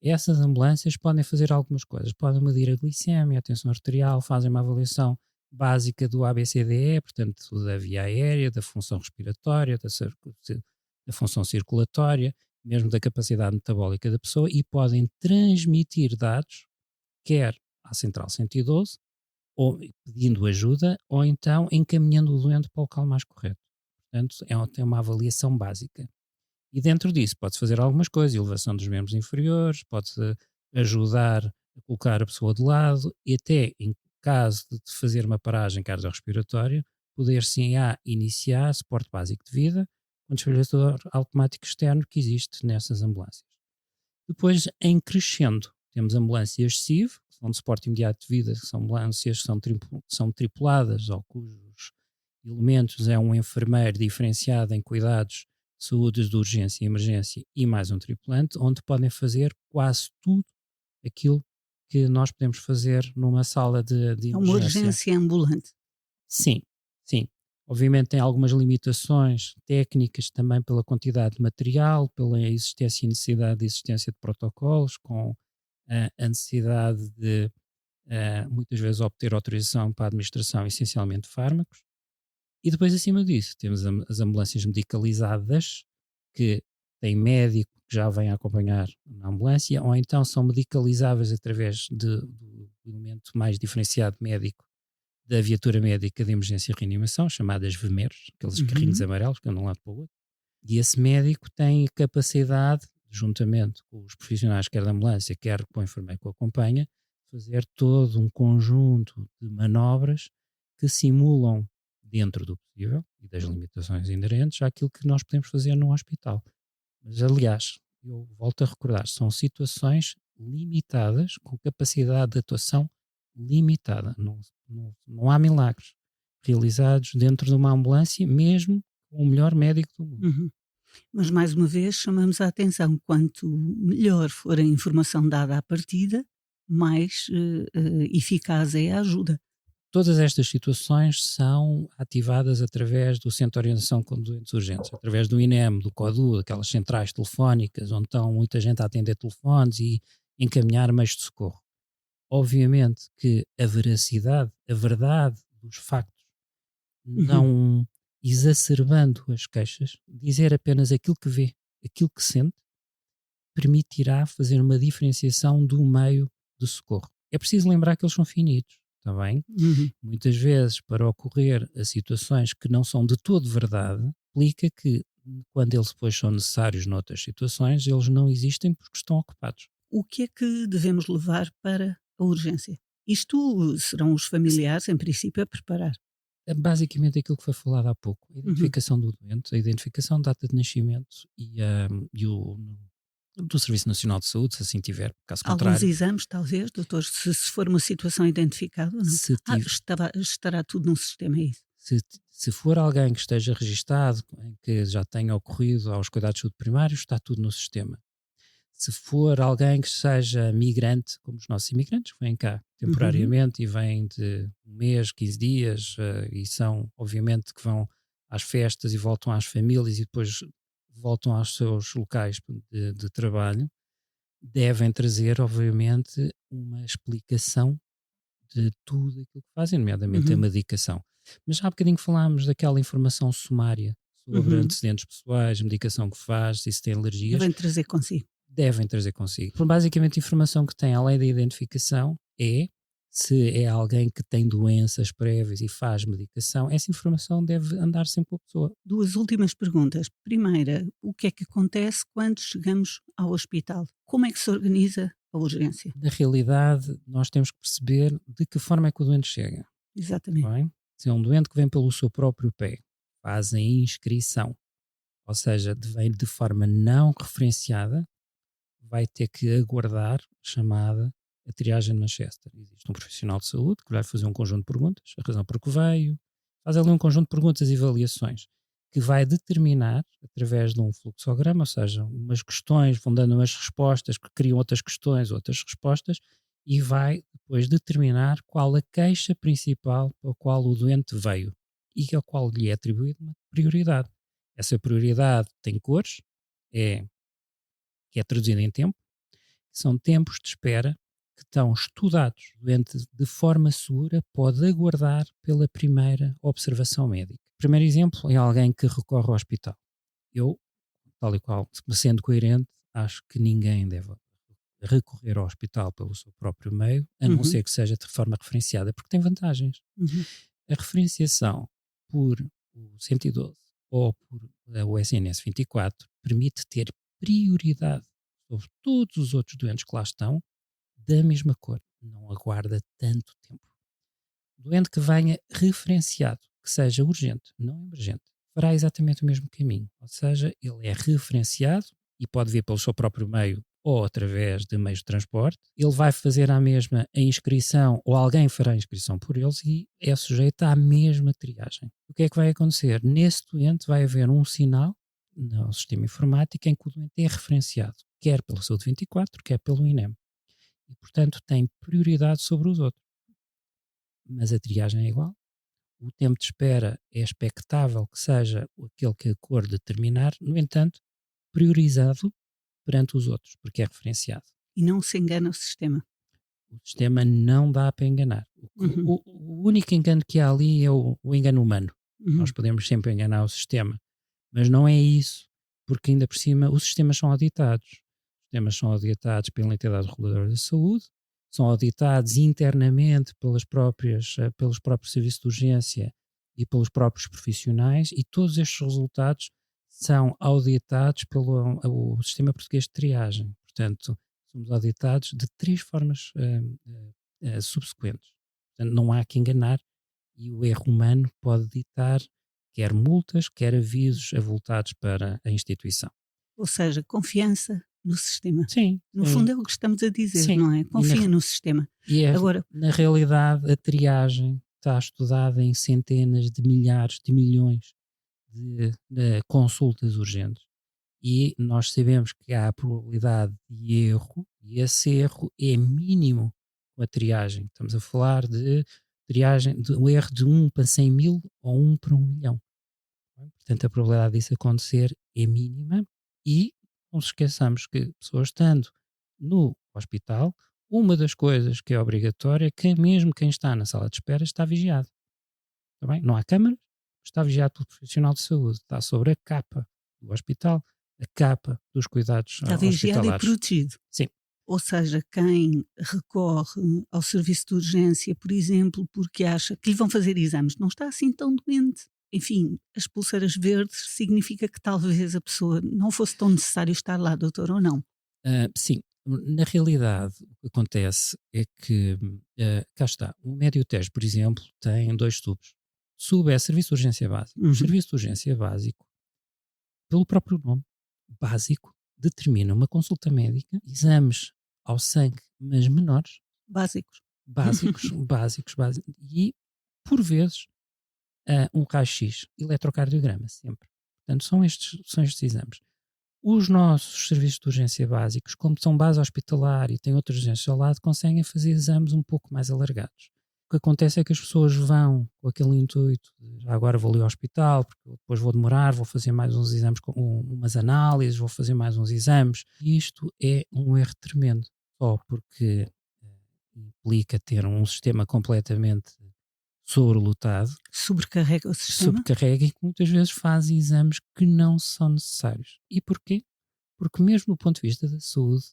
Essas ambulâncias podem fazer algumas coisas. Podem medir a glicemia, a tensão arterial, fazem uma avaliação básica do ABCDE, portanto, da via aérea, da função respiratória, da função circulatória, mesmo da capacidade metabólica da pessoa e podem transmitir dados, quer à Central 112, ou pedindo ajuda, ou então encaminhando o doente para o local mais correto. Portanto, tem uma avaliação básica. E dentro disso pode-se fazer algumas coisas, elevação dos membros inferiores, pode-se ajudar a colocar a pessoa de lado e até em caso de fazer uma paragem cardiorrespiratória, poder sim iniciar suporte básico de vida com desfibrilador automático externo que existe nessas ambulâncias. Depois, em crescendo, temos ambulâncias CIV, que são de suporte imediato de vida, que são ambulâncias que são tripuladas ou cujos elementos é um enfermeiro diferenciado em cuidados de saúde de urgência e emergência e mais um tripulante, onde podem fazer quase tudo aquilo que nós podemos fazer numa sala de É uma emergência. urgência ambulante. Sim, sim. Obviamente tem algumas limitações técnicas também pela quantidade de material, pela existência e necessidade de existência de protocolos, com a necessidade de muitas vezes obter autorização para a administração essencialmente de fármacos. E depois, acima disso, temos as ambulâncias medicalizadas, que têm médico que já vem a acompanhar na ambulância, ou então são medicalizáveis através do elemento mais diferenciado médico da viatura médica de emergência e reanimação, chamadas VMERs, aqueles carrinhos amarelos que andam de um lado para o outro. E esse médico tem capacidade, juntamente com os profissionais, quer da ambulância, quer com o enfermeiro que o acompanha, fazer todo um conjunto de manobras que simulam, dentro do possível e das limitações inerentes, àquilo que nós podemos fazer no hospital. Mas, aliás, eu volto a recordar, são situações limitadas, com capacidade de atuação limitada. Não há milagres realizados dentro de uma ambulância, mesmo com o melhor médico do mundo. Uhum. Mas, mais uma vez, chamamos a atenção: quanto melhor for a informação dada à partida, mais eficaz é a ajuda. Todas estas situações são ativadas através do Centro de Orientação com Doentes Urgentes, através do INEM, do CODU, daquelas centrais telefónicas, onde estão muita gente a atender telefones e encaminhar meios de socorro. Obviamente que a veracidade, a verdade dos factos, não exacerbando as queixas, dizer apenas aquilo que vê, aquilo que sente, permitirá fazer uma diferenciação do meio de socorro. É preciso lembrar que eles são finitos, está bem? Muitas vezes, para ocorrer a situações que não são de todo verdade, implica que, quando eles depois são necessários noutras situações, eles não existem porque estão ocupados. O que é que devemos levar para a urgência? Isto serão os familiares, em princípio, a preparar. É basicamente aquilo que foi falado há pouco: a identificação do doente, a identificação da data de nascimento e o do Serviço Nacional de Saúde, se assim tiver, caso Alguns contrário. exames, talvez, doutor, se for uma situação identificada ou não. Se Estará tudo num sistema, é isso? Se for alguém que esteja registado, em que já tenha ocorrido aos cuidados de saúde primários, está tudo no sistema. Se for alguém que seja migrante, como os nossos imigrantes, que vêm cá temporariamente e vêm de um mês, 15 dias, e são, obviamente, que vão às festas e voltam às famílias e depois voltam aos seus locais de trabalho, devem trazer, obviamente, uma explicação de tudo aquilo que fazem, nomeadamente a medicação. Mas já há bocadinho falámos daquela informação sumária sobre antecedentes pessoais, medicação que faz, e se tem alergias. Devem trazer consigo. Devem trazer consigo. Basicamente, a informação que tem, além da identificação, é se é alguém que tem doenças prévias e faz medicação, essa informação deve andar sempre com a pessoa. Duas últimas perguntas. Primeira, o que é que acontece quando chegamos ao hospital? Como é que se organiza a urgência? Na realidade, nós temos que perceber de que forma é que o doente chega. Exatamente. Bem? Se é um doente que vem pelo seu próprio pé, faz a inscrição, ou seja, vem de forma não referenciada, vai ter que aguardar chamada a triagem de Manchester. Existe um profissional de saúde que vai fazer um conjunto de perguntas, a razão por que veio, faz ali um conjunto de perguntas e avaliações que vai determinar, através de um fluxograma, ou seja, umas questões vão dando umas respostas que criam outras questões, outras respostas, e vai depois determinar qual a queixa principal para a qual o doente veio e ao qual lhe é atribuída uma prioridade. Essa prioridade tem cores, que é traduzida em tempo, são tempos de espera que estão estudados. O doente, de forma segura, pode aguardar pela primeira observação médica. Primeiro exemplo é alguém que recorre ao hospital. Eu, tal e qual, sendo coerente, acho que ninguém deve recorrer ao hospital pelo seu próprio meio, a não ser que seja de forma referenciada, porque tem vantagens. A referenciação por o 112 ou por o SNS 24 permite ter prioridade sobre todos os outros doentes que lá estão, da mesma cor. Não aguarda tanto tempo. Doente que venha referenciado, que seja urgente, não emergente, fará exatamente o mesmo caminho. Ou seja, ele é referenciado e pode vir pelo seu próprio meio ou através de meios de transporte. Ele vai fazer a mesma a inscrição ou alguém fará a inscrição por eles e é sujeito à mesma triagem. O que é que vai acontecer? Nesse doente vai haver um sinal no sistema informático em que o doente é referenciado, quer pela Saúde 24, quer pelo INEM. E, portanto, tem prioridade sobre os outros. Mas a triagem é igual. O tempo de espera é expectável que seja aquele que a cor determinar, no entanto, priorizado perante os outros, porque é referenciado. E não se engana o sistema. O sistema não dá para enganar. O único engano que há ali é o engano humano. Nós podemos sempre enganar o sistema, mas não é isso, porque ainda por cima os sistemas são auditados. Os sistemas são auditados pela entidade reguladora da saúde, são auditados internamente pelos próprios serviços de urgência e pelos próprios profissionais, e todos estes resultados são auditados pelo o Sistema Português de Triagem. Portanto, somos auditados de 3 formas subsequentes. Portanto, não há que enganar e o erro humano pode ditar quer multas, quer avisos avultados para a instituição. Ou seja, confiança no sistema. Sim. No fundo é o que estamos a dizer, sim. não é? Confia no sistema. E Agora, na realidade, a triagem está estudada em centenas de milhares de milhões de consultas urgentes. E nós sabemos que há a probabilidade de erro, e esse erro é mínimo com a triagem. Estamos a falar de triagem, de um erro de 1 para 100 mil ou 1 para 1 milhão. Portanto, a probabilidade disso acontecer é mínima e não nos esqueçamos que pessoas estando no hospital, uma das coisas que é obrigatória é que mesmo quem está na sala de espera está vigiado. Está bem? Não há câmaras, está vigiado pelo profissional de saúde, está sobre a capa do hospital, a capa dos cuidados está vigiado e protegido. Sim. Ou seja, quem recorre ao serviço de urgência, por exemplo, porque acha que lhe vão fazer exames, não está assim tão doente. Enfim, as pulseiras verdes significa que talvez a pessoa não fosse tão necessário estar lá, doutor, ou não? Sim. Na realidade, o que acontece é que, cá está, o Médio-Tejo, por exemplo, tem 2 subs. Sub é Serviço de Urgência Básico. O Serviço de Urgência Básico, pelo próprio nome, básico, determina uma consulta médica, exames ao sangue, mas menores. Básicos. Básicos. E, por vezes, um raio-x, eletrocardiograma, sempre. Portanto, são estes exames. Os nossos serviços de urgência básicos, como são base hospitalar e têm outras urgências ao lado, conseguem fazer exames um pouco mais alargados. O que acontece é que as pessoas vão com aquele intuito de agora vou ali ao hospital, porque depois vou demorar, vou fazer mais uns exames, umas análises, vou fazer mais uns exames. E isto é um erro tremendo, só porque implica ter um sistema completamente sobrelotado, Sobrecarrega o sistema. Sobrecarrega e que muitas vezes faz exames que não são necessários. E porquê? Porque mesmo do ponto de vista da saúde,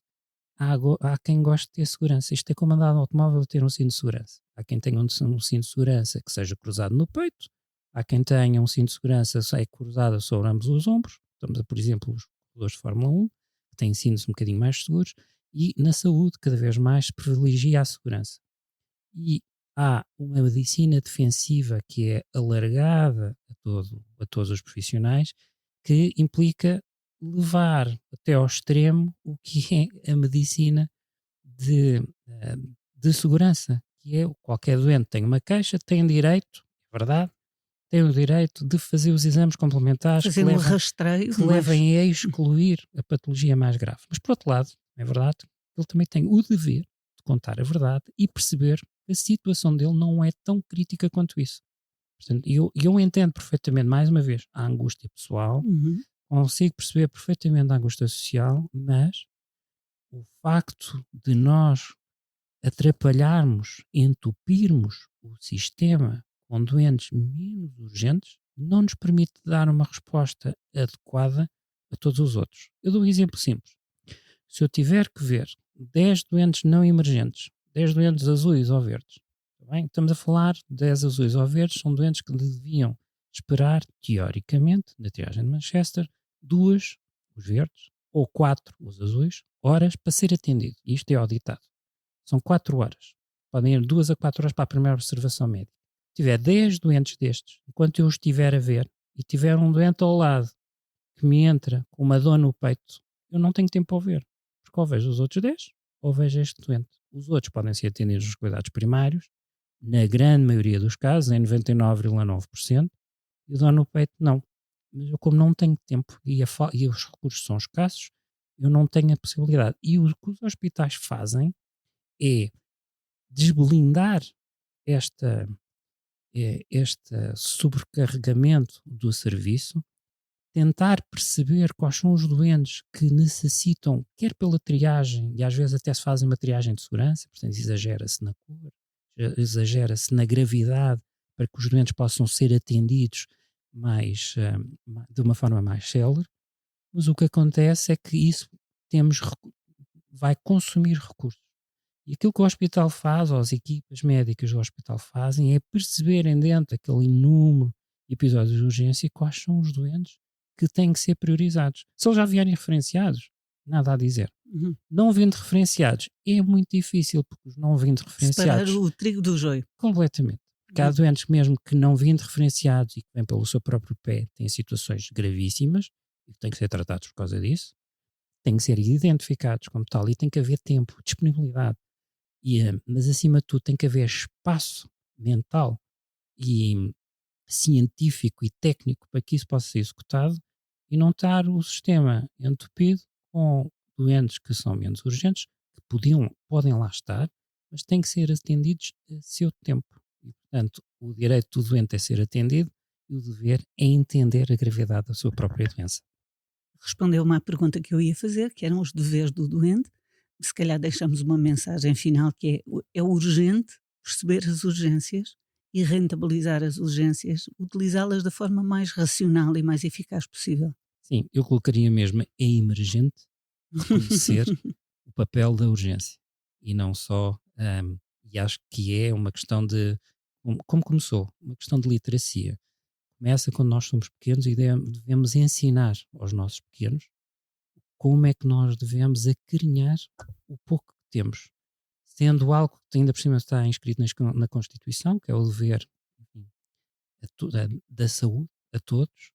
há quem goste de ter segurança. Isto é como andar no automóvel ter um cinto de segurança. Há quem tenha um cinto de segurança que seja cruzado no peito, há quem tenha um cinto de segurança cruzado sobre ambos os ombros. Estamos a, por exemplo, os corredores de Fórmula 1, que têm cintos um bocadinho mais seguros, e na saúde cada vez mais se privilegia a segurança. E há uma medicina defensiva que é alargada a todos os profissionais, que implica levar até ao extremo o que é a medicina de, de segurança, que é qualquer doente tem uma queixa, tem direito, é verdade, tem o direito de fazer os exames complementares Fazer um rastreio, que levem a excluir a patologia mais grave. Mas, por outro lado, é verdade, ele também tem o dever de contar a verdade e perceber que a situação dele não é tão crítica quanto isso. Portanto, eu entendo perfeitamente, mais uma vez, a angústia pessoal, consigo perceber perfeitamente a angústia social, mas o facto de nós atrapalharmos, entupirmos o sistema com doentes menos urgentes, não nos permite dar uma resposta adequada a todos os outros. Eu dou um exemplo simples. Se eu tiver que ver 10 doentes não emergentes, 10 doentes azuis ou verdes, tá bem? Estamos a falar de 10 azuis ou verdes, são doentes que deviam esperar, teoricamente, na triagem de Manchester, 2, os verdes, ou 4, os azuis, horas para ser atendido. Isto é auditado. São 4 horas. Podem ir 2 a 4 horas para a primeira observação médica. Se tiver 10 doentes destes, enquanto eu os estiver a ver, e tiver um doente ao lado que me entra com uma dor no peito, eu não tenho tempo para o ver. Porque ou vejo os outros 10, ou vejo este doente. Os outros podem ser atendidos nos cuidados primários, na grande maioria dos casos, em 99,9%, e o dor no peito não. Mas eu, como não tenho tempo e os recursos são escassos, eu não tenho a possibilidade. E o que os hospitais fazem é desblindar este sobrecarregamento do serviço, tentar perceber quais são os doentes que necessitam, quer pela triagem, e às vezes até se fazem uma triagem de segurança, portanto exagera-se na cor, exagera-se na gravidade, para que os doentes possam ser atendidos de uma forma mais célere, mas o que acontece é que isso vai consumir recursos. E aquilo que o hospital faz, ou as equipas médicas do hospital fazem, é perceberem dentro daquele inúmero de episódios de urgência quais são os doentes que têm que ser priorizados. Se eles já vierem referenciados, nada a dizer. Não vindo referenciados, é muito difícil, porque os não vindo referenciados... Separar o trigo do joio. Completamente. Porque há doentes mesmo que não vindo referenciados e que vêm pelo seu próprio pé, têm situações gravíssimas e que têm que ser tratados por causa disso, têm que ser identificados como tal e tem que haver tempo, disponibilidade. Mas acima de tudo tem que haver espaço mental e científico e técnico para que isso possa ser executado e não estar o sistema entupido com doentes que são menos urgentes, que podem lá estar, mas têm que ser atendidos a seu tempo. E, portanto, o direito do doente é ser atendido e o dever é entender a gravidade da sua própria doença. Respondeu uma pergunta que eu ia fazer, que eram os deveres do doente. Se calhar deixamos uma mensagem final que é urgente perceber as urgências e rentabilizar as urgências, utilizá-las da forma mais racional e mais eficaz possível. Sim, eu colocaria mesmo, é emergente reconhecer o papel da urgência e não só, e acho que é uma questão de, como começou, uma questão de literacia. Começa quando nós somos pequenos e devemos ensinar aos nossos pequenos como é que nós devemos acarinhar o pouco que temos, sendo algo que ainda por cima está inscrito na Constituição, que é o dever, enfim, da saúde a todos.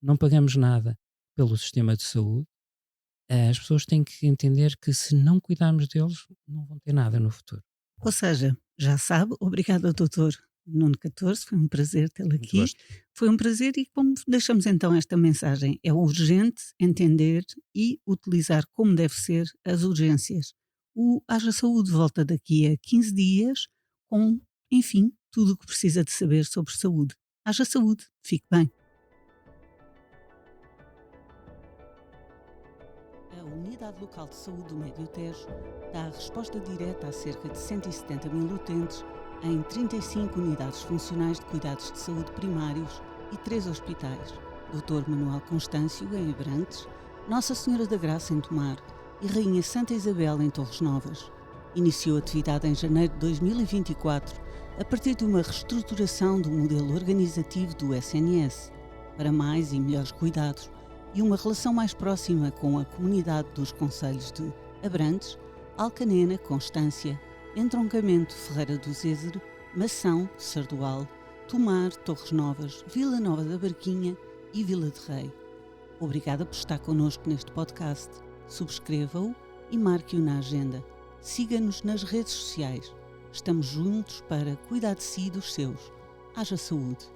Não pagamos nada pelo sistema de saúde. As pessoas têm que entender que se não cuidarmos deles, não vão ter nada no futuro. Ou seja, já sabe, obrigada, doutor Nuno 14, foi um prazer tê-lo aqui. Gosto. Foi um prazer e como deixamos então esta mensagem, é urgente entender e utilizar como deve ser as urgências. O Haja Saúde volta daqui a 15 dias com, enfim, tudo o que precisa de saber sobre saúde. Haja Saúde, fique bem. A Unidade Local de Saúde do Médio Tejo dá a resposta direta a cerca de 170 mil utentes em 35 unidades funcionais de cuidados de saúde primários e 3 hospitais. Dr. Manuel Constâncio, em Abrantes, Nossa Senhora da Graça, em Tomar e Rainha Santa Isabel, em Torres Novas. Iniciou atividade em janeiro de 2024, a partir de uma reestruturação do modelo organizativo do SNS, para mais e melhores cuidados e uma relação mais próxima com a comunidade dos concelhos de Abrantes, Alcanena, Constância, Entroncamento, Ferreira do Zézere, Mação, Sardual, Tomar, Torres Novas, Vila Nova da Barquinha e Vila de Rei. Obrigada por estar connosco neste podcast. Subscreva-o e marque-o na agenda. Siga-nos nas redes sociais. Estamos juntos para cuidar de si e dos seus. Haja saúde!